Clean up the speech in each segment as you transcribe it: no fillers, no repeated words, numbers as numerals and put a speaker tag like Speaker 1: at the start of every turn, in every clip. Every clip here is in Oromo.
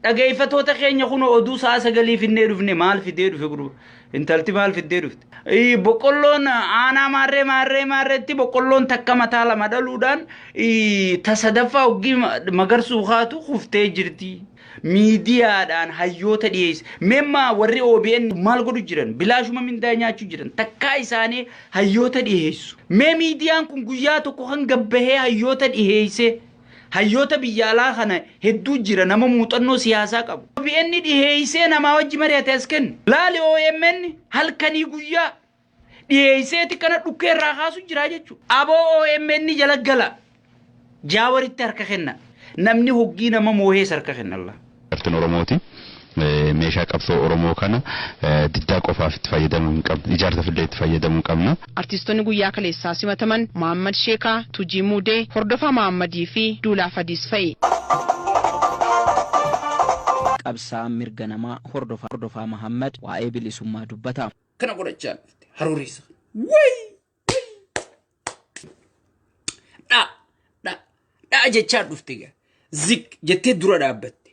Speaker 1: dhaggeeffattoota keenya kun oduu saasa galii finnee dhufne maal fidee dhufe guru intalti maal fidee dhufte boqqolloon aanaa maarreetti boqqolloon takka mataa lama dhaluudhaan tasadaffaa oggii magarsuu haatu kuftee jirti miidiyaadhaan hayyoota dhiyeesse memma warri OBN maal godhu jiran bilaashuma mindaa nyaachuu jiran takkaa isaanii hayyoota dhiyeessu mee miidiyaan kun guyyaa tokko kan gabbahee hayyoota dhiyeesse hayyoota biyyaalaa kana hedduu jira nama muuxannoo siyaasaa qabu OBN dhiyeessee nama wajji mari'ate asken laali OMN halkanii guyyaa dhiyeesseeti kana dhukkeerraa kaasu jira jechuudha aboo OMN jala gala jaawaritti harka kenna namni hoggii nama moohee harka kenna Allah
Speaker 2: Artin Oromooti meeshaa qabsoo Oromoo kana diddaa qofaaf itti fayyadamuun qabna ijaarsa fillee itti fayyadamuun qabna.
Speaker 3: Artistoonni guyyaa kaleessaa simataman Muhammad Sheekaa, Tujii Mudee, Hordofaa Muhammadii fi Duulaa Fadiis fa'i.
Speaker 4: Qabsaa mirga namaa Hordofaa Muhammad waa'ee bilisummaa dubbata.
Speaker 1: Kana godhachaa haruurisa. Dha jechaa dhufte gaa. Zik jettee dura dhaabbatte.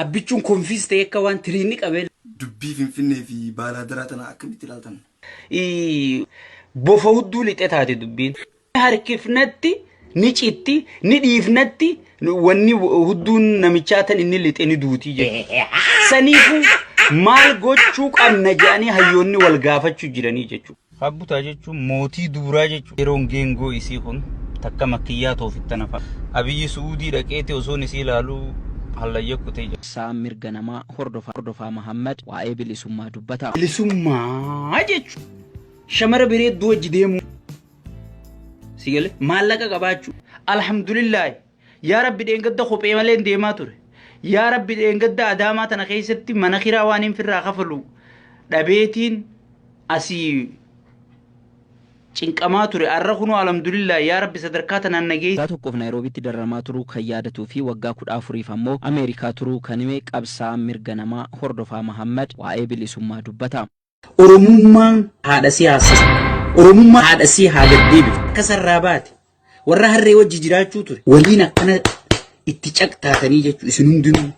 Speaker 1: Abbichuun konfiis ta'e akka waan tiriinni qabee.
Speaker 5: Dubbii Finfinnee fi Baalaadaraa tana akkamitti ilaaltan?
Speaker 1: Bofa hudduu lixee taate dubbiin. Harkifnatti, ni citti, ni dhiifnatti wanni hudduun namichaa tan inni lixee ni duutii jedhu. Saniifuu maal gochuu qabna jedhanii hayyoonni wal gaafachuu jiranii jechuudha. Habbutaa jechuun mootii duuraa jechuudha. Yeroon geengoo isii kun takka makkiyyaa toofitta nafa. Abiyyi Suudii dhaqeete osoon isii ilaaluu hallayyakku ta'e.
Speaker 4: Qabsaa mirga namaa Hordofaa Muhammad waa'ee bilisummaa dubbata.
Speaker 1: Bilisummaa jechuun shamara bareedduu wajji deemu. Sigale maallaqa qabaachuu. Alhamdulillah yaa Rabbi dheengadda kophee malee deemaa ture. Yaa Rabbi dheengadda Adaamaa tana keessatti mana kiraa waan hin firraa kafalu dhabeetiin asii cinqamaa ture arra kunu alhamdulillah yaa Rabbi sadarkaa tanaan nagee.
Speaker 4: Waggaa tokkoof Naayiroobitti dararamaa turuu kan yaadatuu fi waggaa 14 ammoo Ameerikaa turuu kan hime qabsaa mirga namaa Hordofaa Muhammad waa'ee bilisummaa dubbata.
Speaker 1: Oromummaan haadha siyaasaa. Oromummaa haadha si haadha deebi. Kasarraa baate warra harree wajji jiraachuu ture. Waliin akkana itti caqtaatanii jechuudha isin hundinuu.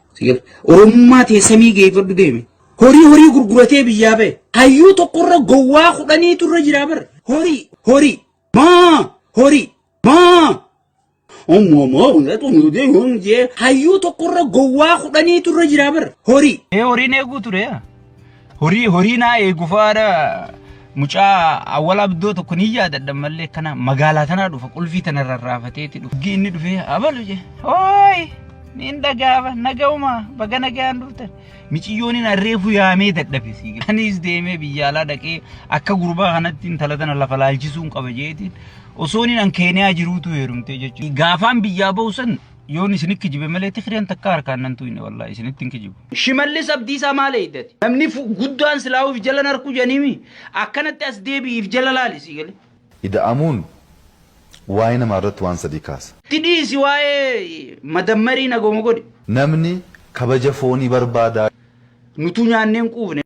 Speaker 1: Oromummaa teessamii geeffadhu deeme. Horii gurguratee biyyaa ba'e. Hayyuu tokkorra gowwaa 10 turre jira bar. Horii maa hayyuu tokkorra gowwaa 10 turre jira bar. Horiin eeguu ture. Horii naa eegu faadha. Mucaa awwal abdoo tokko ni yaadadha malee kana magaalaa tana dhufa qulfii tana rarraafateeti dhufa. Inni dhufee abalu je. Hooy niin dhagaaba nagauma baga nagaan dhuftan. Miciyyooniin arreefu yaamee dadhabe si. Anis deemee biyyaalaa dhaqee akka gurbaa kanatti intala tana lafa laalchisuun qaba jeetiin osooniin an Keeniyaa jiruutu heerumtee jechuudha. Gaafaan biyyaa ba'usan yoon isin kijibe malee tikireen takka harkaan nan tuyne wallahi isin kijibu. Shimallis Abdiisaa maal eeddati? Namni guddaan silaawuuf jala narku janimi akkanatti as deebiif jala laali si gale.
Speaker 6: Ida'amuun waa'ee namarratti waan sadii kaasa.
Speaker 1: Tidhiisi waa'ee madammarii nagooma godhe.
Speaker 6: Namni kabaja foonii barbaada.
Speaker 1: Nutu nyaanneen quufne.